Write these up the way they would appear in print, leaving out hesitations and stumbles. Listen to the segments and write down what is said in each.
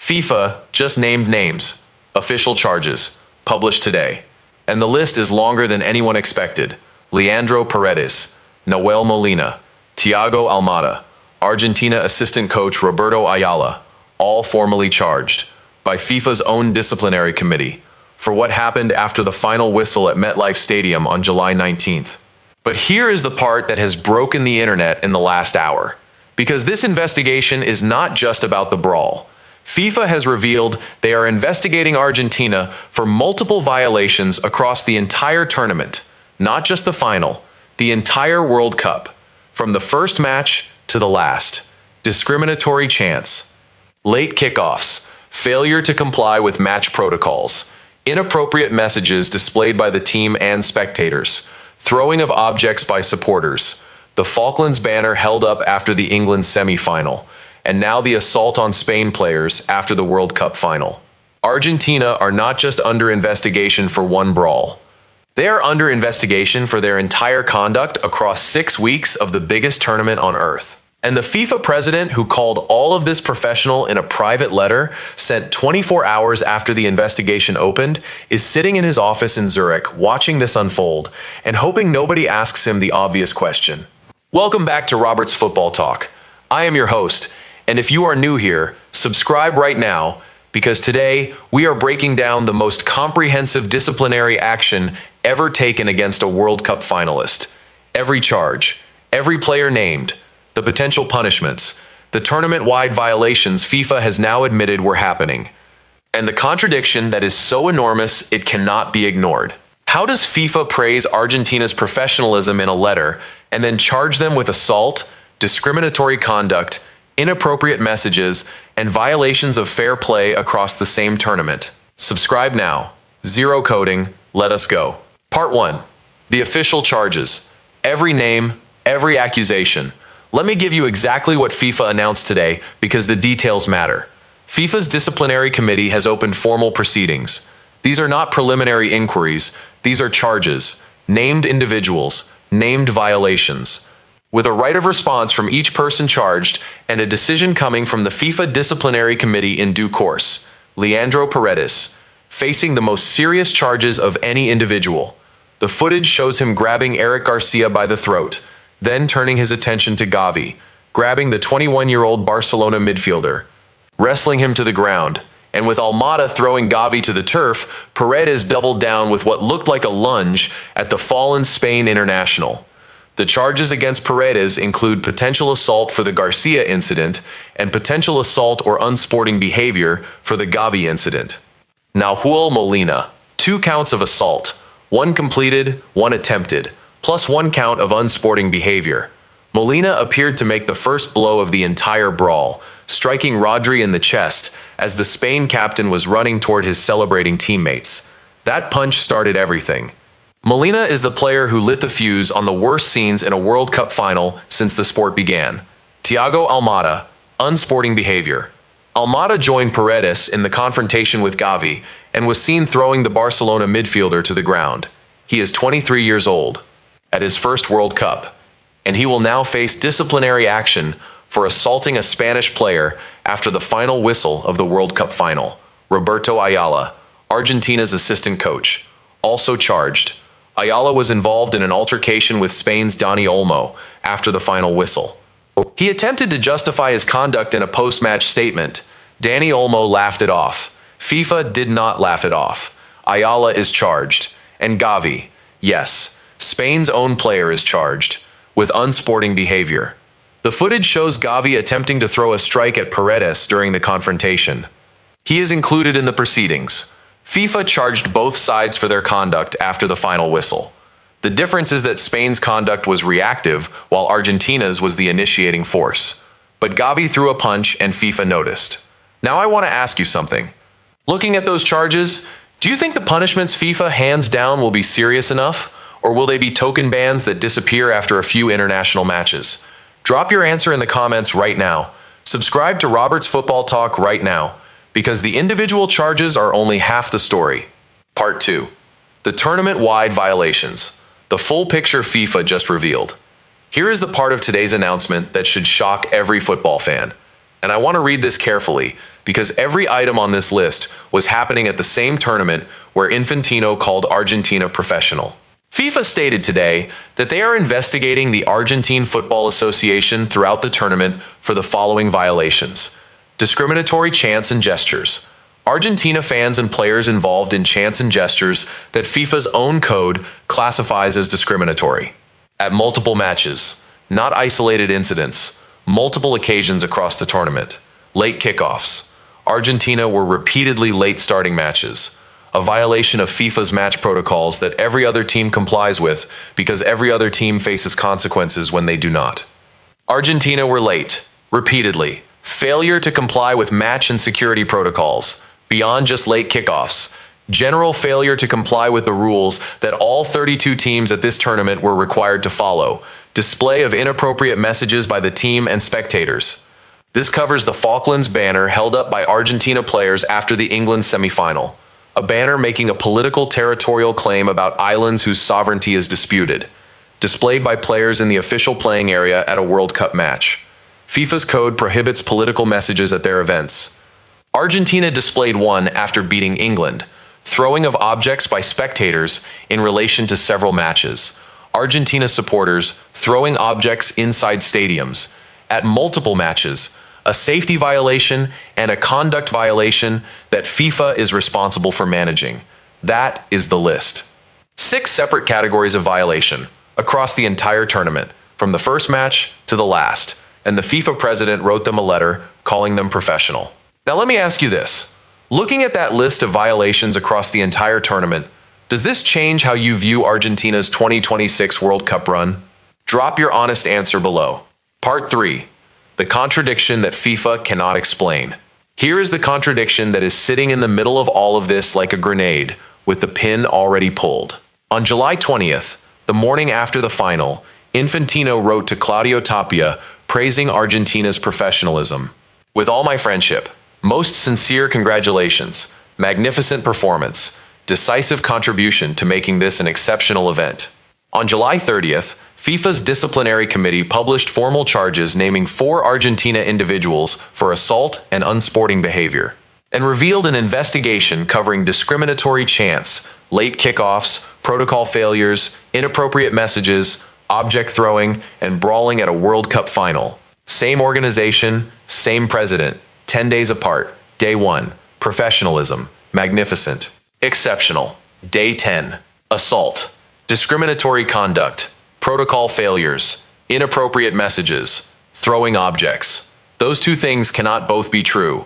FIFA just named names, official charges, published today. And the list is longer than anyone expected. Leandro Paredes, Nahuel Molina, Thiago Almada, Argentina assistant coach Roberto Ayala, all formally charged by FIFA's own disciplinary committee for what happened after the final whistle at MetLife Stadium on July 19th. But here is the part that has broken the internet in the last hour. Because this investigation is not just about the brawl. FIFA has revealed they are investigating Argentina for multiple violations across the entire tournament, not just the final, the entire World Cup, from the first match to the last. Discriminatory chants, late kickoffs, failure to comply with match protocols, inappropriate messages displayed by the team and spectators, throwing of objects by supporters, the Falklands banner held up after the England semi-final, and now the assault on Spain players after the World Cup final. Argentina are not just under investigation for one brawl. They are under investigation for their entire conduct across 6 weeks of the biggest tournament on earth. And the FIFA president, who called all of this professional in a private letter sent 24 hours after the investigation opened, is sitting in his office in Zurich watching this unfold and hoping nobody asks him the obvious question. Welcome back to Robert's Football Talk. I am your host, and if you are new here, subscribe right now, because today we are breaking down the most comprehensive disciplinary action ever taken against a World Cup finalist. Every charge, every player named, the potential punishments, the tournament-wide violations FIFA has now admitted were happening, and the contradiction that is so enormous it cannot be ignored. How does FIFA praise Argentina's professionalism in a letter and then charge them with assault, discriminatory conduct, inappropriate messages, and violations of fair play across the same tournament? Subscribe now. Zero coding. Let us go. Part 1. The official charges. Every name, every accusation. Let me give you exactly what FIFA announced today because the details matter. FIFA's disciplinary committee has opened formal proceedings. These are not preliminary inquiries. These are charges, named individuals, named violations, with a right of response from each person charged and a decision coming from the FIFA disciplinary committee in due course. Leandro Paredes, facing the most serious charges of any individual. The footage shows him grabbing Eric Garcia by the throat, then turning his attention to Gavi, grabbing the 21-year-old Barcelona midfielder, wrestling him to the ground, and with Almada throwing Gavi to the turf, Paredes doubled down with what looked like a lunge at the fallen Spain international. The charges against Paredes include potential assault for the Garcia incident and potential assault or unsporting behavior for the Gavi incident. Nahuel Molina, 2 counts of assault, 1 completed, 1 attempted, plus 1 count of unsporting behavior. Molina appeared to make the first blow of the entire brawl, striking Rodri in the chest as the Spain captain was running toward his celebrating teammates. That punch started everything. Molina is the player who lit the fuse on the worst scenes in a World Cup final since the sport began. Thiago Almada, unsporting behavior. Almada joined Paredes in the confrontation with Gavi and was seen throwing the Barcelona midfielder to the ground. He is 23 years old, at his first World Cup, and he will now face disciplinary action for assaulting a Spanish player after the final whistle of the World Cup final. Roberto Ayala, Argentina's assistant coach, also charged. Ayala was involved in an altercation with Spain's Dani Olmo after the final whistle. He attempted to justify his conduct in a post-match statement. Dani Olmo laughed it off. FIFA did not laugh it off. Ayala is charged. And Gavi, yes, Spain's own player, is charged with unsporting behavior. The footage shows Gavi attempting to throw a strike at Paredes during the confrontation. He is included in the proceedings. FIFA charged both sides for their conduct after the final whistle. The difference is that Spain's conduct was reactive while Argentina's was the initiating force. But Gavi threw a punch and FIFA noticed. Now I want to ask you something. Looking at those charges, do you think the punishments FIFA hands down will be serious enough? Or will they be token bans that disappear after a few international matches? Drop your answer in the comments right now. Subscribe to Robert's Football Talk right now, because the individual charges are only half the story. Part 2. The tournament-wide violations. The full picture FIFA just revealed. Here is the part of today's announcement that should shock every football fan. And I want to read this carefully because every item on this list was happening at the same tournament where Infantino called Argentina professional. FIFA stated today that they are investigating the Argentine Football Association throughout the tournament for the following violations: discriminatory chants and gestures. Argentina fans and players involved in chants and gestures that FIFA's own code classifies as discriminatory. At multiple matches, not isolated incidents, multiple occasions across the tournament. Late kickoffs. Argentina were repeatedly late starting matches, a violation of FIFA's match protocols that every other team complies with because every other team faces consequences when they do not. Argentina were late, repeatedly. Failure to comply with match and security protocols, beyond just late kickoffs. General failure to comply with the rules that all 32 teams at this tournament were required to follow. Display of inappropriate messages by the team and spectators. This covers the Falklands banner held up by Argentina players after the England semifinal. A banner making a political territorial claim about islands whose sovereignty is disputed. Displayed by players in the official playing area at a World Cup match. FIFA's code prohibits political messages at their events. Argentina displayed one after beating England. Throwing of objects by spectators in relation to several matches. Argentina supporters throwing objects inside stadiums. At multiple matches. A safety violation and a conduct violation that FIFA is responsible for managing. That is the list. 6 separate categories of violation across the entire tournament, from the first match to the last, and the FIFA president wrote them a letter calling them professional. Now let me ask you this. Looking at that list of violations across the entire tournament, does this change how you view Argentina's 2026 World Cup run? Drop your honest answer below. Part 3. The contradiction that FIFA cannot explain. Here is the contradiction that is sitting in the middle of all of this like a grenade, with the pin already pulled. On July 20th, the morning after the final, Infantino wrote to Claudio Tapia praising Argentina's professionalism. With all my friendship, most sincere congratulations, magnificent performance, decisive contribution to making this an exceptional event. On July 30th, FIFA's disciplinary committee published formal charges naming 4 Argentina individuals for assault and unsporting behavior, and revealed an investigation covering discriminatory chants, late kickoffs, protocol failures, inappropriate messages, object throwing, and brawling at a World Cup final. Same organization, same president, 10 days apart. Day 1, professionalism, magnificent. Exceptional. Day 10, assault, discriminatory conduct, protocol failures, inappropriate messages, throwing objects. Those 2 things cannot both be true.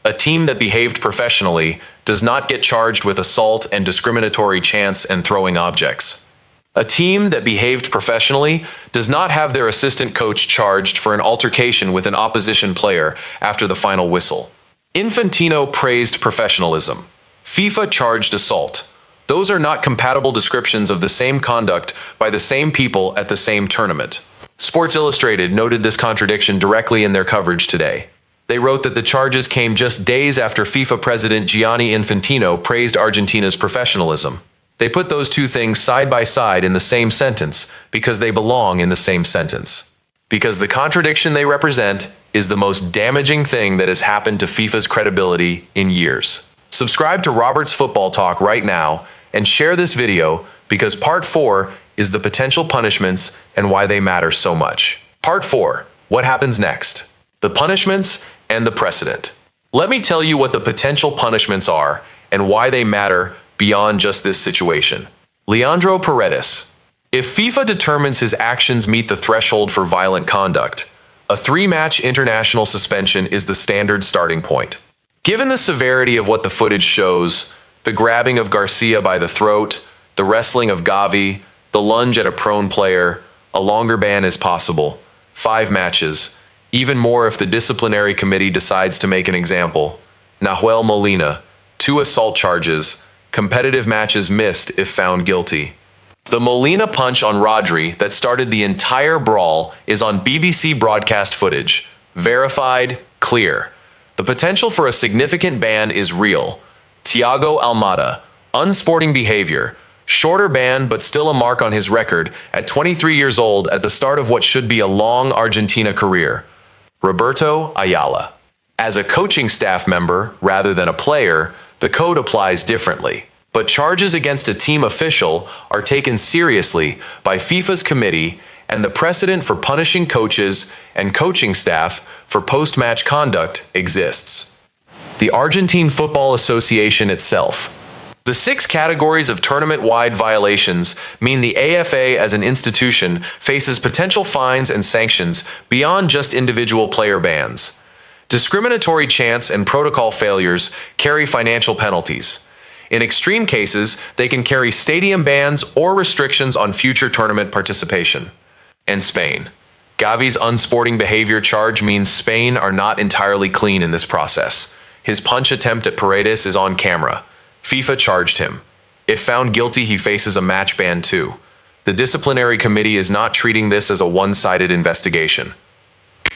A team that behaved professionally does not get charged with assault and discriminatory chants and throwing objects. A team that behaved professionally does not have their assistant coach charged for an altercation with an opposition player after the final whistle. Infantino praised professionalism. FIFA charged assault. Those are not compatible descriptions of the same conduct by the same people at the same tournament. Sports Illustrated noted this contradiction directly in their coverage today. They wrote that the charges came just days after FIFA President Gianni Infantino praised Argentina's professionalism. They put those 2 things side by side in the same sentence because they belong in the same sentence. Because the contradiction they represent is the most damaging thing that has happened to FIFA's credibility in years. Subscribe to Robert's Football Talk right now and share this video because Part 4 is the potential punishments and why they matter so much. Part 4. What happens next? The punishments and the precedent. Let me tell you what the potential punishments are and why they matter beyond just this situation. Leandro Paredes. If FIFA determines his actions meet the threshold for violent conduct, a 3-match international suspension is the standard starting point. Given the severity of what the footage shows, the grabbing of Garcia by the throat, the wrestling of Gavi, the lunge at a prone player, a longer ban is possible. 5 matches, even more if the disciplinary committee decides to make an example. Nahuel Molina, 2 assault charges, competitive matches missed if found guilty. The Molina punch on Rodri that started the entire brawl is on BBC broadcast footage. Verified, clear. The potential for a significant ban is real. Thiago Almada, unsporting behavior, shorter ban but still a mark on his record at 23 years old at the start of what should be a long Argentina career. Roberto Ayala. As a coaching staff member, rather than a player, the code applies differently. But charges against a team official are taken seriously by FIFA's committee, and the precedent for punishing coaches and coaching staff for post-match conduct exists. The Argentine Football Association itself. The 6 categories of tournament-wide violations mean the AFA as an institution faces potential fines and sanctions beyond just individual player bans. Discriminatory chants and protocol failures carry financial penalties. In extreme cases, they can carry stadium bans or restrictions on future tournament participation. And Spain. Gavi's unsporting behavior charge means Spain are not entirely clean in this process. His punch attempt at Paredes is on camera. FIFA charged him. If found guilty, he faces a match ban too. The disciplinary committee is not treating this as a one-sided investigation.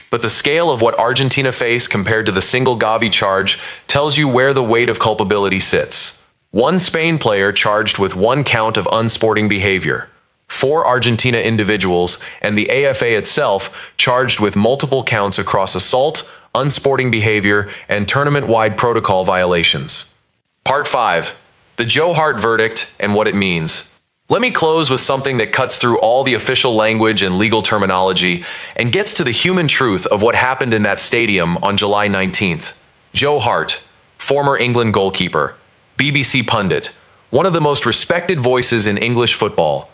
But the scale of what Argentina face compared to the single Gavi charge tells you where the weight of culpability sits. 1 Spain player charged with 1 count of unsporting behavior. 4 Argentina individuals and the AFA itself charged with multiple counts across assault, unsporting behavior, and tournament-wide protocol violations. Part 5. The Joe Hart verdict and what it means. Let me close with something that cuts through all the official language and legal terminology and gets to the human truth of what happened in that stadium on July 19th. Joe Hart, former England goalkeeper, BBC pundit, one of the most respected voices in English football,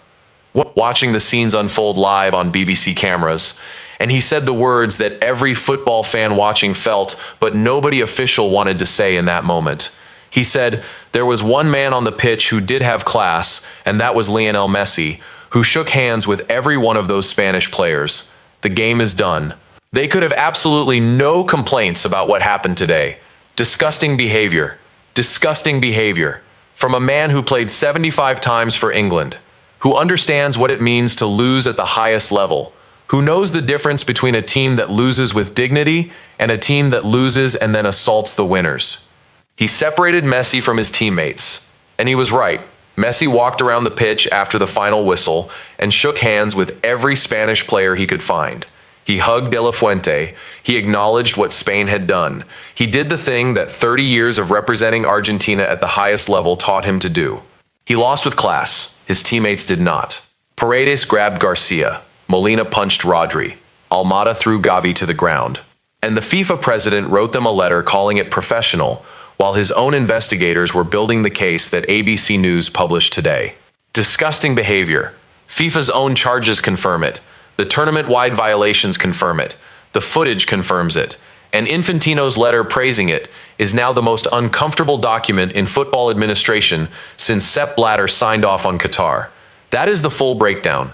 watching the scenes unfold live on BBC cameras, and he said the words that every football fan watching felt, but nobody official wanted to say in that moment. He said, there was one man on the pitch who did have class, and that was Lionel Messi, who shook hands with every one of those Spanish players. The game is done. They could have absolutely no complaints about what happened today. Disgusting behavior. Disgusting behavior. From a man who played 75 times for England, who understands what it means to lose at the highest level, who knows the difference between a team that loses with dignity and a team that loses and then assaults the winners. He separated Messi from his teammates, and he was right. Messi walked around the pitch after the final whistle and shook hands with every Spanish player he could find. He hugged De La Fuente. He acknowledged what Spain had done. He did the thing that 30 years of representing Argentina at the highest level taught him to do. He lost with class. His teammates did not. Paredes grabbed Garcia. Molina punched Rodri. Almada threw Gavi to the ground. And the FIFA president wrote them a letter calling it professional, while his own investigators were building the case that ABC News published today. Disgusting behavior. FIFA's own charges confirm it. The tournament-wide violations confirm it. The footage confirms it. And Infantino's letter praising it is now the most uncomfortable document in football administration since Sepp Blatter signed off on Qatar. That is the full breakdown.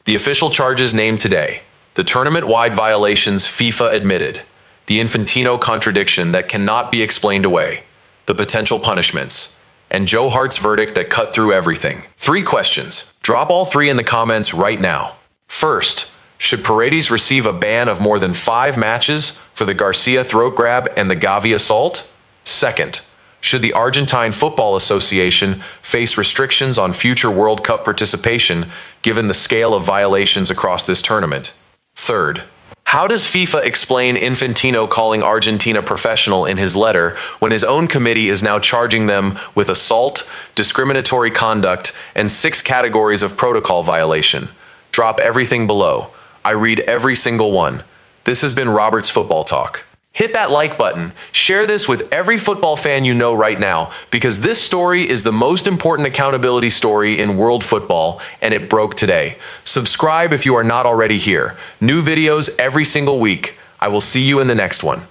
The official charges named today. The tournament-wide violations FIFA admitted. The Infantino contradiction that cannot be explained away. The potential punishments, and Joe Hart's verdict that cut through everything. 3 questions. Drop all 3 in the comments right now. First, should Paredes receive a ban of more than 5 matches for the Garcia throat grab and the Gavi assault? Second, should the Argentine Football Association face restrictions on future World Cup participation given the scale of violations across this tournament? Third, how does FIFA explain Infantino calling Argentina professional in his letter when his own committee is now charging them with assault, discriminatory conduct, and 6 categories of protocol violation? Drop everything below. I read every single one. This has been Robert's Football Talk. Hit that like button. Share this with every football fan you know right now, because this story is the most important accountability story in world football, and it broke today. Subscribe if you are not already here. New videos every single week. I will see you in the next one.